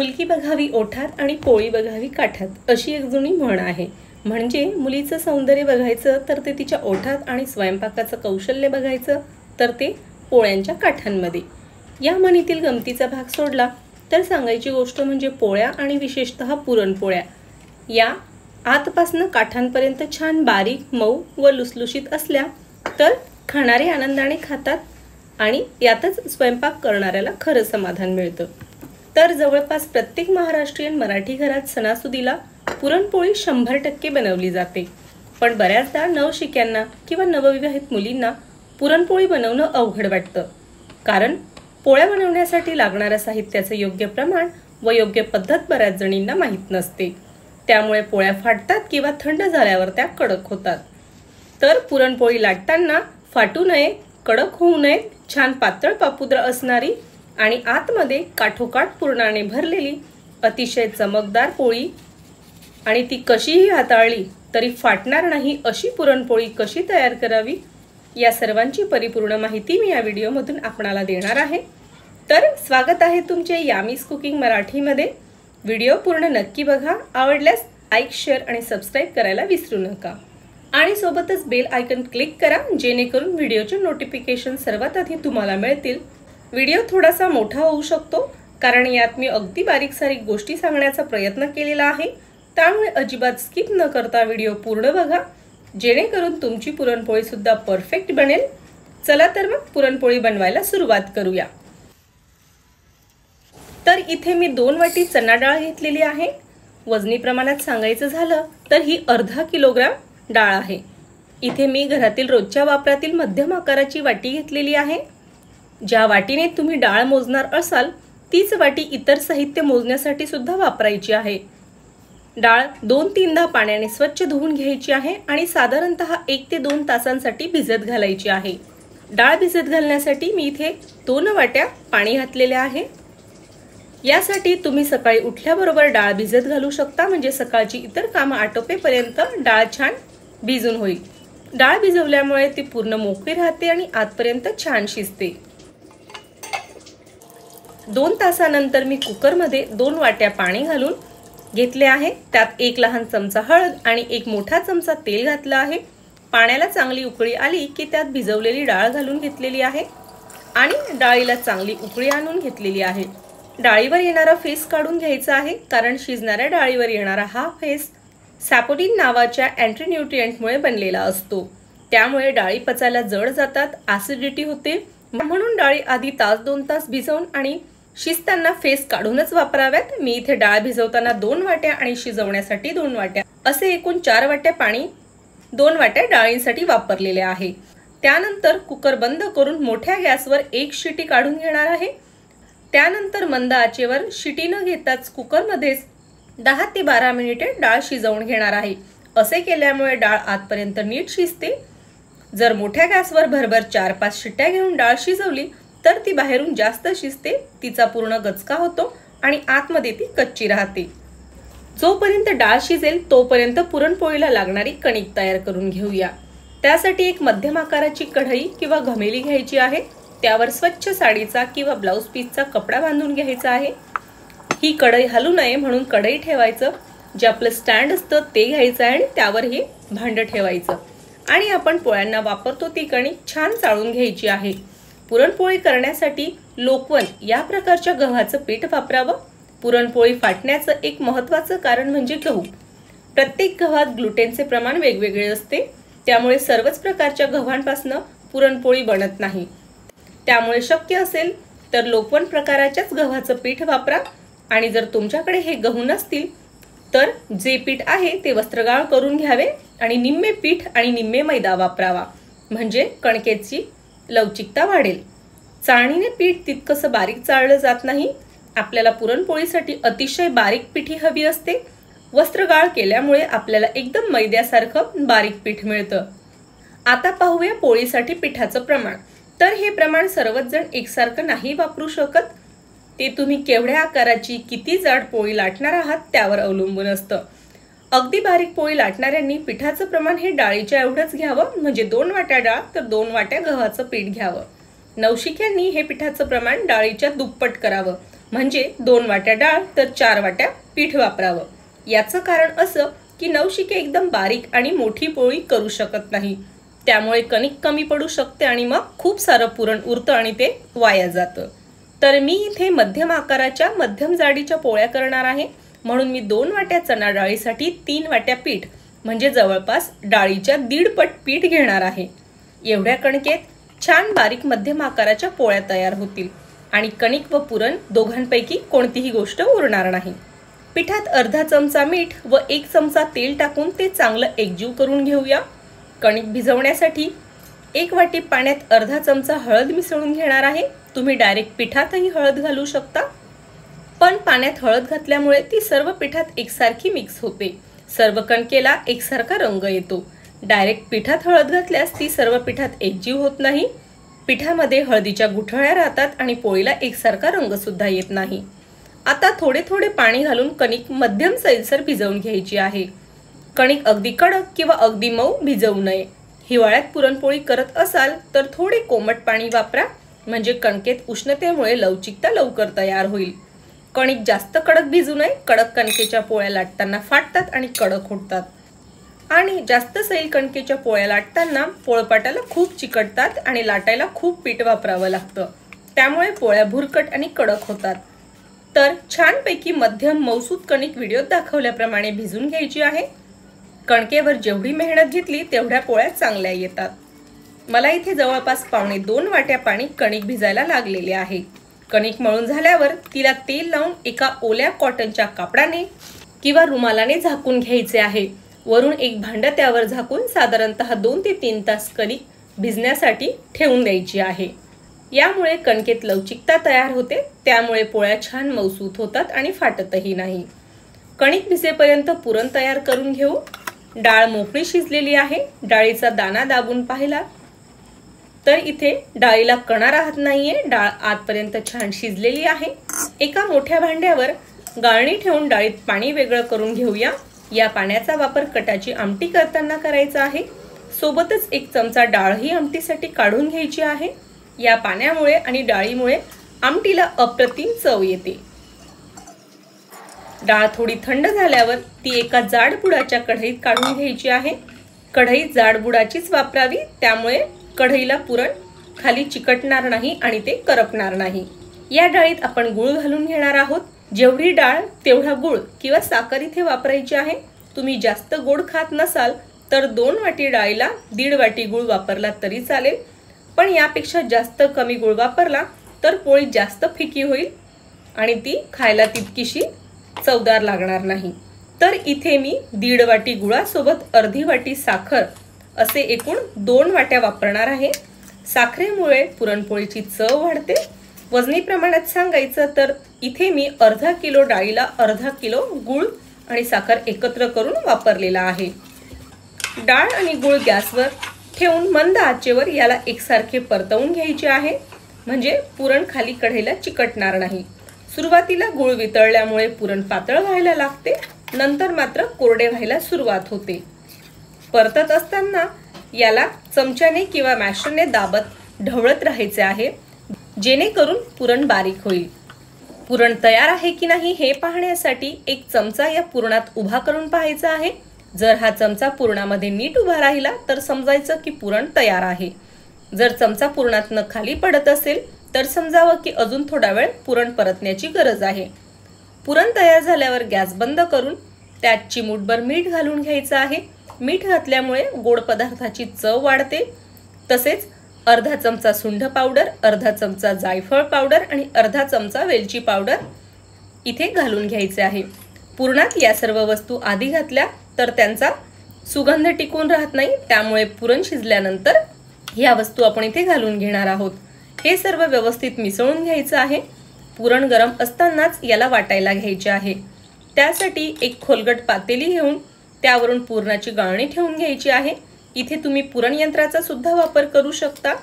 मुलगी बघावी ओठात आणि पोळी बघावी काठात अशी एक जुनी म्हण आहे। म्हणजे मुलीचं सौंदर्य बघायचं तर ते तिच्या ओठात आणि स्वयंपाकाचं कौशल्य बघायचं तर ते पोळ्यांच्या काठांमध्ये। या म्हणीतील गमतीचा भाग सोडला तर सांगायची गोष्ट म्हणजे पोळ्या आणि विशेषतः पुरणपोळ्या या आतपासनं काठांपर्यंत छान बारीक मऊ व लुसलुशीत असल्या तर खाणारे आनंदाने खातात आणि यातच स्वयंपाक करणाऱ्याला खरं समाधान मिळतं। तर जवळपास प्रत्येक महाराष्ट्रीयन मराठी घरात सणासुदीला पुरणपोळी 100% बनवली जाते। पण बऱ्याचदा नवशिक्यांना किंवा नवविवाहित मुलींना पुरणपोळी बनवणं अवघड वाटतं, कारण पोळ्या बनवण्यासाठी लागणाऱ्या साहित्याचं योग्य प्रमाण व योग्य पद्धत बऱ्याच जणींना माहीत नसते। त्यामुळे पोळ्या फाटतात किंवा थंड झाल्यावर त्या कडक होतात। तर पुरणपोळी लाटताना फाटू नये, कडक होऊ नये, छान पातळ पापुद्रा असणारी आणि आतमध्ये काठोकाठ पुरणाने भरलेली अतिशय चमकदार पोळी आणि ती कशीही हाताळली तरी फाटणार नाही अशी पुरणपोळी कशी तयार करावी या सर्वांची परिपूर्ण माहिती मी या व्हिडिओमधून आपणाला देणार आहे। तर स्वागत आहे तुमचे यामीज कुकिंग मराठीमध्ये। व्हिडिओ पूर्ण नक्की बघा, आवडल्यास लाईक, शेअर आणि सबस्क्राइब करायला विसरू नका आणि सोबतच बेल आयकॉन क्लिक करा जेणेकरून व्हिडिओचे नोटिफिकेशन सर्वात आधी तुम्हाला मिळतील। व्हिडिओ थोडासा मोठा होऊ शकतो कारण यात मी अगदी बारीक सारीक गोष्टी सांगण्याचा प्रयत्न केलेला आहे, त्यामुळे अजिबात स्किप न करता व्हिडिओ पूर्ण बघा जेणेकरून तुमची पुरणपोळी सुद्धा परफेक्ट बनेल। चला तर मग पुरणपोळी बनवायला सुरुवात करूया। तर इथे मी 2 वाटी चणा डाळ घेतलेली आहे। वजनी प्रमाणात सांगायचं झालं तर ही अर्धा किलोग्राम डाळ आहे। इथे मी घरातील रोजच्या वापरातील मध्यम आकाराची वाटी घेतलेली आहे। ज्या वाटीने तुम्ही डाळ मोजणार असाल तीच वाटी इतर साहित्य मोजण्यासाठी सुद्धा वापरायची आहे। डाळ 2-3दा पाण्याने स्वच्छ धुवून घ्यायची आहे आणि साधारणतः 1 ते 2 तासांसाठी भिजत घालायची आहे। डाळ भिजत घालण्यासाठी मी इथे 2 वाट्या पाणी घातलेले आहे। यासाठी तुम्ही सकाळी उठल्याबरोबर डाळ भिजत घालू शकता, म्हणजे सकाळची इतर कामं आटोपेपर्यंत डाळ छान भिजून होईल। डाळ भिजवल्यामुळे ती पूर्ण मोकळी राहते आणि आतपर्यंत छान शिजते। 2 तासानंतर मी कुकरमध्ये 2 वाट्या पाणी घालून घेतले आहे। त्यात 1 लहान चमचा हळद आणि 1 मोठा चमचा तेल घातलं आहे। पाण्याला चांगली उकळी आली की त्यात भिजवलेली डाळ घालून घेतलेली आहे आणि डाळीला चांगली उकळी आणून घेतलेली आहे। डाळीवर येणारा फेस काढून घ्यायचा आहे, कारण शिजणाऱ्या डाळीवर येणारा हा फेस सॅपोनिन नावाच्या अँटी न्यूट्रिएंटमुळे बनलेला असतो। त्यामुळे डाळी पचायला जड जातात, ॲसिडिटी होते, म्हणून डाळी आधी 1-2 तास भिजवून आणि शिजताना फेस काढूनच वापराव्यात। मी इथे डाळ भिजवताना 2 वाट्या आणि शिजवण्यासाठी 2 वाट्या असे एकूण 4 वाट्या पाणी 2 वाट्या डाळींसाठी वापरलेले आहे। त्यानंतर कुकर बंद करून मोठ्या गॅसवर 1 शिटी काढून घेणार आहे। त्यानंतर मंद आचेवर शिटी न घेताच कुकरमध्येच 10 ते 12 मिनिटे डाळ शिजवून घेणार आहे। असे केल्यामुळे डाळ आतपर्यंत नीट शिजते। जर मोठ्या गॅसवर भरभर 4-5 शिट्ट्या घेऊन डाळ शिजवली तर ती बाहेरून जास्त शिजते, तिचा पूर्ण गचका होतो आणि आतमध्ये ती कच्ची राहते। जोपर्यंत डाळ शिजेल तोपर्यंत पुरणपोळीला लागणारी कणिक तयार करून घेऊया। त्यासाठी एक मध्यम आकाराची कढई किंवा घमेली घ्यायची आहे। त्यावर स्वच्छ साडीचा किंवा ब्लाउज पीसचा कपडा बांधून घ्यायचा आहे। ही कढई हलू नये म्हणून कढई ठेवायचं, जे आपलं स्टँड असतं ते घ्यायचं आणि त्यावर हे भांड ठेवायचं आणि आपण पोळ्यांना वापरतो ती कणिक छान चाळून घ्यायची आहे। पुरणपोळी करण्यासाठी लोकवन या प्रकारच्या गव्हाचं पीठ वापरावं। पुरणपोळी फाटण्याचं एक महत्त्वाचं कारण म्हणजे गहू। प्रत्येक गव्हात ग्लुटेनचे प्रमाण वेगवेगळे असते, त्यामुळे सर्वच प्रकारच्या गव्हांपासून पुरणपोळी बनत नाही। त्यामुळे शक्य असेल तर लोकवन प्रकाराच्याच गव्हाचं पीठ वापरा आणि जर तुमच्याकडे हे गहू नसतील तर जे पीठ आहे ते वस्त्रगाळ करून घ्यावे आणि निम्मे पीठ आणि निम्मे मैदा वापरावा, म्हणजे कणकेची लवचिकता वाढेल। चाळणीने पीठ तितकंसं बारीक चाळलं जात नाही, आपल्याला पुरणपोळीसाठी अतिशय बारीक पिठी हवी असते। वस्त्रगाळ केल्यामुळे आपल्याला एकदम मैद्यासारखं बारीक पीठ मिळतं। आता पाहूया पोळीसाठी पिठाचं प्रमाण। तर हे प्रमाण सर्वच जण एकसारखं नाही वापरू शकत, ते तुम्ही केवढ्या आकाराची किती जाड पोळी लाटणार आहात त्यावर अवलंबून असतं। अगदी बारीक पोळी लाटणाऱ्यांनी पिठाचं प्रमाण हे डाळीच्या एवढंच घ्यावं, म्हणजे 2 वाट्या डाळ तर 2 वाट्या गव्हाचं पीठ घ्यावं। नवशिक्यांनी हे पिठाचं प्रमाण डाळीच्या दुप्पट करावं, म्हणजे 2 वाट्या डाळ तर 4 वाट्या पीठ वापरावं। याचं कारण असं की नवशिके एकदम बारीक आणि मोठी पोळी करू शकत नाही, त्यामुळे कणिक कमी पडू शकते आणि मग खूप सारं पुरण उरतं आणि ते वाया जातं। तर मी इथे मध्यम आकाराच्या मध्यम जाडीच्या पोळ्या करणार आहे, म्हणून मी 2 वाट्या चणा डाळीसाठी 3 वाट्या पीठ म्हणजे जवळपास डाळीच्या 1.5 पट पीठ घेणार आहे। एवढ्या कणकेत छान बारीक मध्यम आकाराच्या पोळ्या तयार होतील आणि कणिक व पुरण दोघांपैकी कोणतीही गोष्ट उरणार नाही। पिठात अर्धा चमचा मीठ व 1 चमचा तेल टाकून ते चांगलं एकजीव करून घेऊया। कणिक भिजवण्यासाठी 1 वाटी पाण्यात अर्धा चमचा हळद मिसळून घेणार आहे। तुम्ही डायरेक्ट पिठातही हळद घालू शकता, पण पाण्यात हळद घातल्यामुळे ती सर्व पिठात एकसारखी मिक्स होते, सर्व कणकेला एकसारखा रंग येतो। डायरेक्ट पिठात हळद घातल्यास ती सर्व पिठात एकजीव होत नाही, पिठामध्ये हळदीच्या गुठळ्या राहतात आणि पोळीला एकसारखा रंग सुद्धा येत नाही। आता थोडे थोडे पाणी घालून कणिक मध्यम सैलसर भिजवून घ्यायची आहे। कणिक अगदी कडक किंवा अगदी मऊ भिजवू नये। हिवाळ्यात पुरणपोळी करत असाल तर थोडे कोमट पाणी वापरा, म्हणजे कणकेत उष्णतेमुळे लवचिकता लवकर तयार होईल। कणिक जास्त कडक भिजू नये, कडक कणकेच्या पोळ्या लाटताना फाटतात आणि कडक होतात, आणि जास्त सैल कणकेच्या पोळ्या लाटताना पोळपाटाला खूप चिकटतात आणि लाटायला खूप पीठ वापरावं लागतं, त्यामुळे पोळ्या भुरकट आणि कडक होतात। तर छानपैकी मध्यम मऊसूत कणिक व्हिडिओत दाखवल्याप्रमाणे भिजून घ्यायची आहे। कणकेवर जेवढी मेहनत घेतली तेवढ्या पोळ्या चांगल्या येतात। मला इथे जवळपास 1.25 वाट्या पाणी कणिक भिजायला लागलेले आहे। कणिक मळून झाल्यावर तिला तेल लावून एका ओल्या कॉटनच्या कापडाने किंवा रुमालाने झाकून घ्यायचे आहे। वरून एक भांडं त्यावर झाकून साधारणतः 2 ते 3 तास कणिक भिजण्यासाठी ठेवून द्यायची आहे। यामुळे कणकेत लवचिकता तयार होते, त्यामुळे पोळ्या छान मऊसूत होतात आणि फाटतही नाही। कणिक भिजेपर्यंत पुरण तयार करून घेऊ। डाळ मोकळी शिजलेली आहे। डाळीचा दाणा दाबून पाहिला तर इथे डाळीला कणा राहत नाहीये, डाळ आतपर्यंत छान शिजलेली आहे। एका मोठ्या भांड्यावर गाळणी ठेवून डाळीत पाणी वेगळं करून घेऊया। या पाण्याचा वापर कटाची आमटी करताना करायचा आहे। सोबतच 1 चमचा डाळ ही आमटीसाठी काढून घ्यायची आहे। या पाण्यामुळे आणि डाळीमुळे आमटीला अप्रतिम चव येते। डाळ थोडी थंड झाल्यावर ती एका जाड बुडाच्या कढईत काढून घ्यायची आहे। कढई जाड बुडाचीच वापरावी, त्यामुळे कढईला पुरण खाली चिकटणार नाही आणि ते करपणार नाही। या डाळीत आपण गूळ घालून घेणार आहोत। जेवढी डाळ तेवढा गूळ किंवा साखर इथे वापरायची आहे। तुम्ही जास्त गोड खात नसाल तर 2 वाटी डाळीला 1.5 वाटी गूळ वापरला तरी चालेल, पण यापेक्षा जास्त कमी गूळ वापरला तर पोळी जास्त फिकी होईल आणि ती खायला तितकीशी चवदार लागणार नाही। तर इथे मी 1.5 वाटी गुळासोबत अर्धी वाटी साखर असे एकूण 2 वाट्या वापरणार आहे। साखरेमुळे पुरणपोळीची चव वाढते। वजनी प्रमाणात सांगायचं तर इथे मी अर्धा किलो डाळीला अर्धा किलो गूळ आणि साखर एकत्र करून वापरलेला आहे। डाळ आणि गूळ गॅसवर ठेवून मंद आचेवर याला एकसारखे परतवून घ्यायचे आहे, म्हणजे पुरण खाली कढईला चिकटणार नाही। सुरुवातीला गूळ वितळल्यामुळे पुरण पातळ व्हायला लागते, नंतर मात्र कोरडे व्हायला सुरुवात होते। परतत असताना याला चमच्याने किंवा मॅशरने दाबत ढवळत राहायचे आहे, जेणेकरून पुरण बारीक होईल। पुरण तयार आहे की नाही हे पाहण्यासाठी 1 चमचा या पुरणात उभा करून पाहायचा आहे। जर हा चमचा पुरणामध्ये नीट उभा राहिला तर समजायचं की पुरण तयार आहे। जर चमचा पुरणातनं खाली पडत असेल तर समजावं की अजून थोडा वेळ पुरण परतण्याची गरज आहे। पुरण तयार झाल्यावर गॅस बंद करून त्यात चिमूटभर मीठ घालून घ्यायचं आहे। मीठ घातल्यामुळे गोड पदार्थाची चव वाढते। तसेच अर्धा चमचा सुंठ पावडर, अर्धा चमचा जायफळ पावडर आणि अर्धा चमचा वेलची पावडर इथे घालून घ्यायचे आहे। पुरणात या सर्व वस्तू आधी घातल्या तर त्यांचा सुगंध टिकून राहत नाही, त्यामुळे पुरण शिजल्यानंतर या वस्तू आपण इथे घालून घेणार आहोत। हे सर्व व्यवस्थित मिसळून घ्यायचं आहे। पुरण गरम असतानाच याला वाटायला घ्यायचे आहे। त्यासाठी एक खोलगट पातेली घेऊन त्यावरून पुरणाची गाळणी ठेवून घ्यायची आहे। इथे तुम्ही पुरण यंत्राचा सुद्धा वापर करू शकता।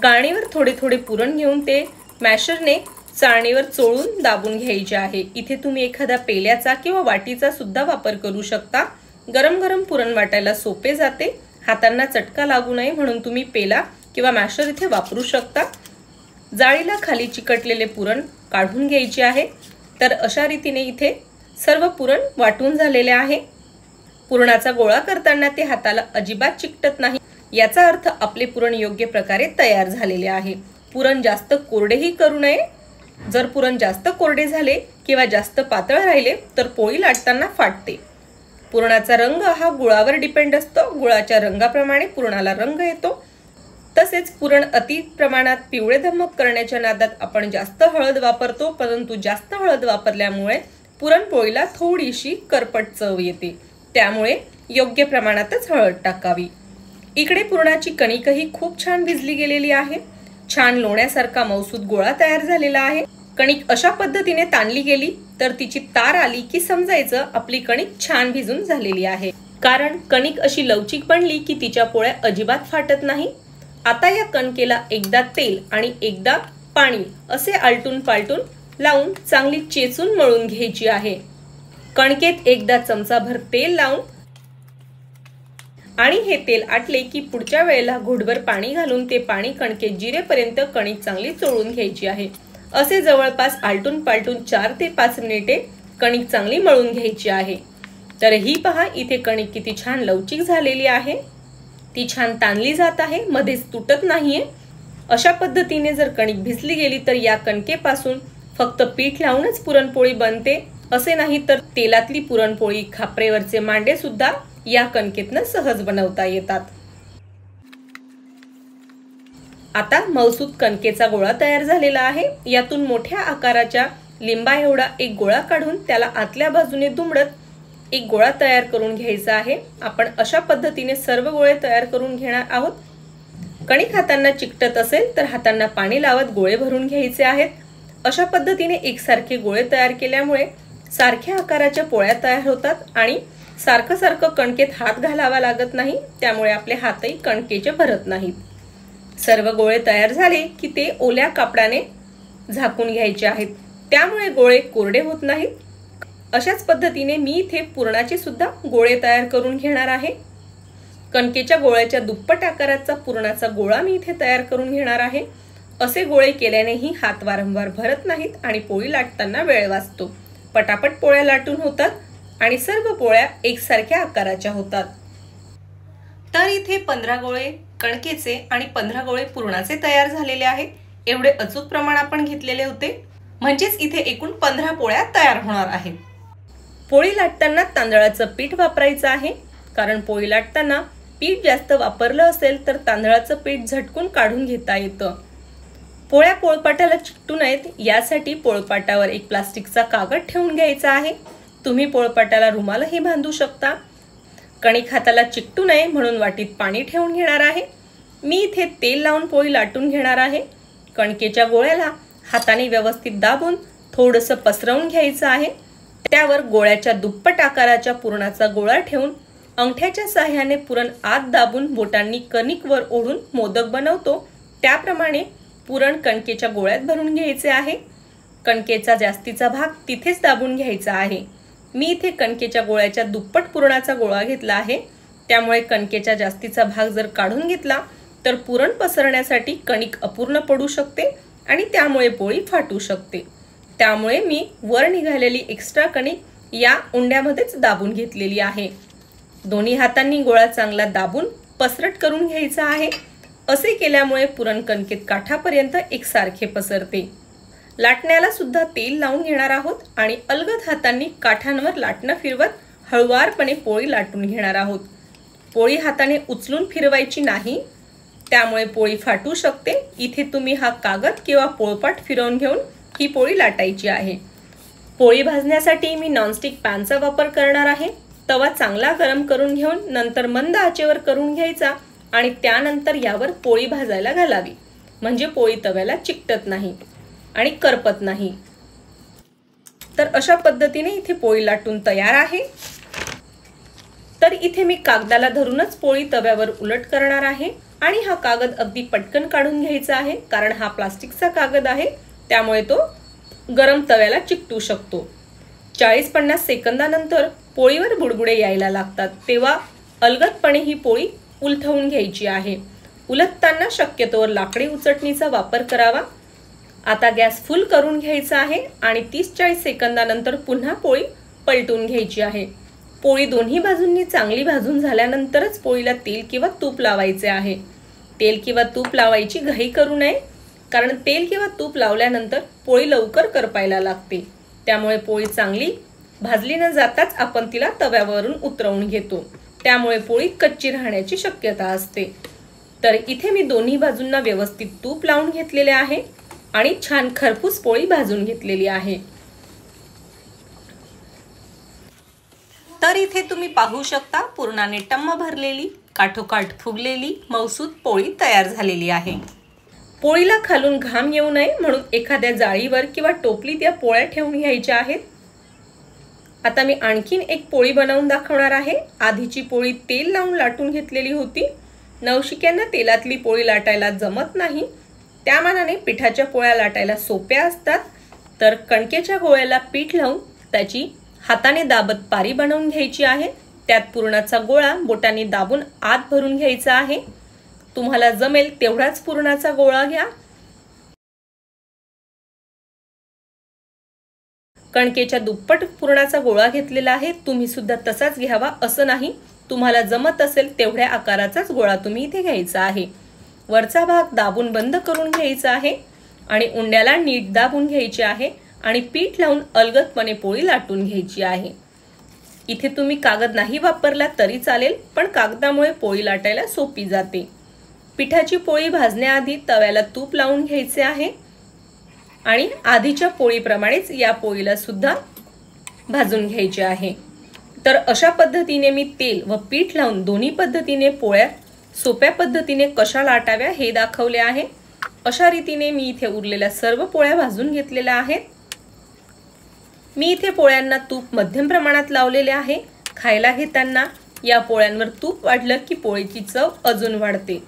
गाळणीवर थोडे थोडे पुरण घेऊन ते मॅशरने चाळणीवर चोळून दाबून घ्यायचे आहे। इथे तुम्ही एखाद्या पेल्याचा किंवा वाटीचा सुद्धा वापर करू शकता। गरम गरम पुरण वाटायला सोपे जाते, हातांना चटका लागू नये म्हणून तुम्ही पेला किंवा मॅशर इथे वापरू शकता। जाळीला खाली चिकटलेले पुरण काढून घ्यायचे आहे। तर अशा रीतीने इथे सर्व पुरण वाटून झालेले आहे। पुरणाचा गोळा करताना ते हाताला अजिबात चिकटत नाही, याचा अर्थ आपले पुरण योग्य प्रकारे तयार झालेले आहे। पुरण जास्त कोरडेही करू नये। जर पुरण जास्त कोरडे झाले किंवा जास्त पातळ राहिले तर पोळी लाटताना फाटते। पुरणाचा रंग हा गुळावर डिपेंड असतो। गुळाच्या रंगाप्रमाणे पुरणाला रंग येतो। तसेच पुरण अति प्रमाणात पिवळे धमक करण्याच्या नादात आपण जास्त हळद वापरतो, परंतु जास्त हळद वापरल्यामुळे पुरणपोळीला थोडीशी करपट चव येते। त्यामुळे योग्य प्रमाणातच हळद टाकावी। इकडे पुरणाची कणिकही खूप छान भिजली गेलेली आहे। छान लोण्यासारखा मौसूद गोळा तयार झालेला आहे। कणिक अशा पद्धतीने ताणली गेली तर तिची तार आली की समजायचं आपली कणिक छान भिजून झालेली आहे। कारण कणिक अशी लवचिक बनली की तिच्या पोळ्या अजिबात फाटत नाही। आता या कणकेला एकदा तेल आणि एकदा पाणी असे आलटून पालटून लावून चांगली चेचून मळून घ्यायची आहे। कणकेत एकदा चमचाभर तेल लावून आणि हे तेल आटले की पुढच्या वेळेला घोटभर पाणी घालून ते पाणी कणकेत जिरेपर्यंत कणिक चांगली चोळून घ्यायची आहे। असे जवळपास आलटून पालटून 4 ते 5 मिनिटे कणिक चांगली मळून घ्यायची आहे। तर ही पहा इथे कणिक किती छान लवचिक झालेली आहे। ती छान ताणली जात आहे, मध्येच तुटत नाहीये। अशा पद्धतीने जर कणिक भिजली गेली तर या कणकेपासून फक्त पीठ लावूनच पुरणपोळी बनते असे नाही, तर तेलातली पुरणपोळी, खापरेवरचे मांडे सुद्धा या कणकेतनं सहज बनवता येतात। आता मौसूद कणकेचा गोळा तयार झालेला आहे। यातून मोठ्या आकाराच्या लिंबा एवढा एक गोळा काढून त्याला आतल्या बाजूने दुमडत एक गोळा तयार करून घ्यायचा आहे। आपण अशा पद्धतीने सर्व गोळे तयार करून घेणार आहोत। कणिक हातांना चिकटत असेल तर हातांना पाणी लावत गोळे भरून घ्यायचे आहेत। अशा पद्धतीने एकसारखे गोळे तयार केल्यामुळे सारख्या आकाराच्या पोळ्या तयार होतात आणि सारखं सारखं कणकेत हात घालावा लागत नाही, त्यामुळे आपले हातही कणकेचे भरत नाहीत। सर्व गोळे तयार झाले की ते ओल्या कापडाने झाकून घ्यायचे आहेत, त्यामुळे गोळे कोरडे होत नाहीत। अशाच पद्धतीने मी इथे पुरणाचे सुद्धा गोळे तयार करून घेणार आहे। कणकेच्या गोळ्याच्या दुप्पट आकाराचा पुरणाचा गोळा मी इथे तयार करून घेणार आहे। असे गोळे केल्यानेही हात वारंवार भरत नाहीत आणि पोळी लाटताना वेळ वाचतो। पटापट पोळ्या लाटून होतात आणि सर्व पोळ्या एकसारख्या आकाराच्या होतात। तर इथे 15 गोळे कणकेचे आणि 15 गोळे पुरणाचे तयार झालेले आहेत। एवढे अचूक प्रमाण आपण घेतलेले होते, म्हणजेच इथे एकूण 15 पोळ्या तयार होणार आहेत। पोळी लाटताना तांदळाचं पीठ वापरायचं आहे, कारण पोळी लाटताना पीठ जास्त वापरलं असेल तर तांदळाचं पीठ झटकून काढून घेता येतं। पोळ्या पोळपाटाला चिकटू नयेत यासाठी पोळपाटावर एक प्लास्टिकचा कागद ठेवून घ्यायचा आहे। तुम्ही पोळपाटाला रुमालही बांधू शकता। कणिक हाताला चिकटू नये म्हणून वाटीत पाणी ठेवून घेणार आहे। मी इथे तेल लावून पोळी लाटून घेणार आहे। कणकेच्या गोळ्याला हाताने व्यवस्थित दाबून थोडंसं पसरवून घ्यायचं आहे। त्यावर गोळ्याच्या दुप्पट आकाराच्या पुरणाचा गोळा ठेवून अंगठ्याच्या साहाय्याने पुरण आत दाबून बोटांनी कणिक वर ओढून मोदक बनवतो त्याप्रमाणे पुरण कणकेच्या गोळ्यात भरून घ्यायचे आहे। कणकेचा जास्तीचा भाग तिथेच दाबून घ्यायचा आहे। मी इथे कणकेच्या गोळ्याच्या दुप्पट पुरणाचा गोळा घेतला आहे, त्यामुळे कणकेचा जास्तीचा भाग जर काढून घेतला तर पुरण पसरण्यासाठी कणिक अपूर्ण पडू शकते आणि त्यामुळे पोळी फाटू शकते। त्यामुळे मी वर निघालेली एक्स्ट्रा कणिक या उंड्यामध्येच दाबून घेतलेली आहे। दोन्ही हातांनी गोळा चांगला दाबून पसरट करून घ्यायचा आहे। असे केल्यामुळे पुरण कणकेत काठापर्यंत एकसारखे पसरते। लाटण्याला सुद्धा तेल लावून घेणार आहोत आणि अलगद हातांनी काठांवर लाटणं फिरवत हळुवारपणे पोळी लाटून घेणार आहोत। पोळी हाताने उचलून फिरवायची नाही, त्यामुळे पोळी फाटू शकते। इथे तुम्ही हा कागद किंवा पोळपाट फिरवून घेऊन ही पोळी लाटायची आहे। पोळी भाजण्यासाठी मी नॉनस्टिक पॅनचा वापर करणार आहे। तवा चांगला गरम करून घेऊन नंतर मंद आचेवर करून घ्यायचा आणि त्यानंतर यावर पोळी भाजायला घालावी, म्हणजे पोळी तव्याला चिकटत नाही आणि करपत नाही। तर अशा पद्धतीने इथे पोळी लाटून तयार आहे। तर इथे मी कागदाला धरूनच पोळी तव्यावर उलट करणार आहे आणि हा कागद अगदी पटकन काढून घ्यायचा आहे, कारण हा प्लास्टिकचा कागद आहे, त्यामुळे तो गरम तव्याला चिकटू शकतो। 40-50 सेकंदानंतर पोळीवर बुडबुडे यायला लागतात, तेव्हा अलगदपणे ही पोळी उलथवून घ्यायची आहे। उलटताना शक्यतोवर लाकडी उचटणीचा वापर करावा, आता गॅस फुल करून घ्यायचा आहे आणि 30-40 सेकंदानंतर पुन्हा पोळी पलटून घ्यायची आहे। पोळी दोन्ही बाजूंनी चांगली भाजून झाल्यानंतरच पोळीला तेल किंवा तूप लावायचे आहे। तेल किंवा तूप लावायची घाई करू नये, कारण तेल किंवा तूप लावल्यानंतर पोळी लवकर करपायला लागते। त्यामुळे पोळी चांगली भाजली न जाताच आपण तिला तव्यावरून उतरवून घेतो, त्यामुळे पोळी कच्ची राहण्याची शक्यता असते। तर इथे मी दोन्ही बाजूंना व्यवस्थित तूप लावून घेतलेले आहे आणि छान खरपूस पोळी भाजून घेतलेली आहे। तर इथे तुम्ही पाहू शकता पुरणाने टम्म भरलेली, काठोकाठ फुगलेली मऊसूत पोळी तयार झालेली आहे। पोळीला खालून घाम येऊ नये म्हणून एखाद्या जाळीवर किंवा टोपलीत या पोळ्या ठेवून घ्यायच्या आहेत। आता मी आणखीन एक पोळी बनवून दाखवणार आहे। आधीची पोळी तेल लावून लाटून घेतलेली होती। नवशिक्यांना तेलातली पोळी लाटायला जमत नाही, त्या मानाने पिठाच्या पोळ्या लाटायला सोप्या असतात। तर कणकेच्या गोळ्याला पीठ लावून त्याची हाताने दाबत पारी बनवून घ्यायची आहे। त्यात पुरणाचा गोळा बोटांनी दाबून आत भरून घ्यायचा आहे। तुम्हाला जमेल तेवढाच पुरणाचा गोळा घ्या। कणकेच्या दुप्पट पुरणाचा गोळा घेतलेला आहे, तुम्ही सुद्धा तसाच घ्यावा असं नाही। तुम्हाला जमत असेल तेवढ्या आकाराचाच गोळा तुम्ही इथे घ्यायचा आहे। वरचा भाग दाबून बंद करून घ्यायचा आहे आणि उंड्याला नीट दाबून घ्यायचे आहे आणि पीठ लावून अलगदपणे पोळी लाटून घ्यायची आहे। इथे तुम्ही कागद नाही वापरला तरी चालेल, पण कागदामुळे पोळी लाटायला सोपी जाते। पिठाची पोळी भाजण्याआधी तव्याला तूप लावून घ्यायचे आहे आणि आधीच्या पोळीप्रमाणेच या पोळीला सुद्धा भाजून घ्यायचे आहे। तर अशा पद्धतीने मी तेल व पीठ लावून दोन्ही पद्धतीने पोळ्या सोप्या पद्धतीने कशा लाटाव्या हे दाखवले आहे। अशा रीतीने मी इथे उरलेल्या सर्व पोळ्या भाजून घेतलेल्या आहेत। मी इथे पोळ्यांना तूप मध्यम प्रमाणात लावलेले आहे। खायला घेताना या पोळ्यांवर तूप वाढलं की पोळीची चव अजून वाढते।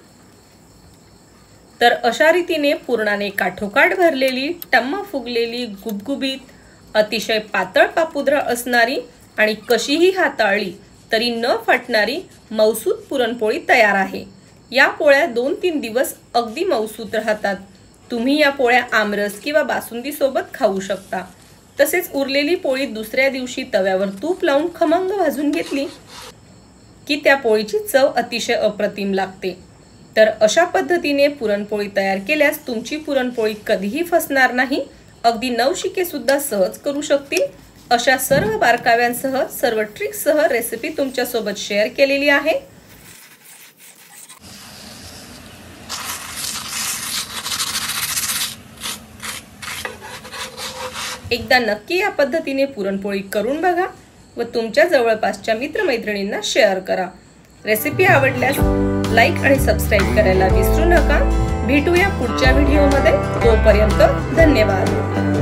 तर अशा रीतीने पुरणाने काठोकाठ भरलेली, टम्म फुगलेली, गुबगुबीत, अतिशय पातळ पापुद्रा असणारी आणि कशीही हाताळली तरी न फाटणारी मऊसूत पुरणपोळी तयार आहे। या पोळ्या 2-3 दिवस अगदी मऊसूत राहतात। तुम्ही या पोळ्या आमरस किंवा बासुंदी सोबत खाऊ शकता। तसेच उरलेली पोळी दुसऱ्या दिवशी तव्यावर तूप लावून खमंग भाजून घेतली की त्या पोळीची चव अतिशय अप्रतिम लागते। तर अशा पद्धतीने पुरणपोळी तयार केल्यास तुमची पुरणपोळी कधीही फसणार नाही। अगदी नवशिके सुद्धा सहज करू शकतील। अशा सर्व बारकाव्यांसह, सर्व ट्रिक्ससह रेसिपी तुमच्या सोबत शेअर केलेली आहे। एकदा नक्की या पद्धतीने पुरणपोळी करून बघा व तुमच्या जवळपासच्या मित्रमैत्रिणींना शेअर करा। रेसिपी आवडल्यास लाईक आणि सबस्क्राईब करायला विसरू नका। भेटूया पुढच्या व्हिडिओमध्ये, तोपर्यंत धन्यवाद।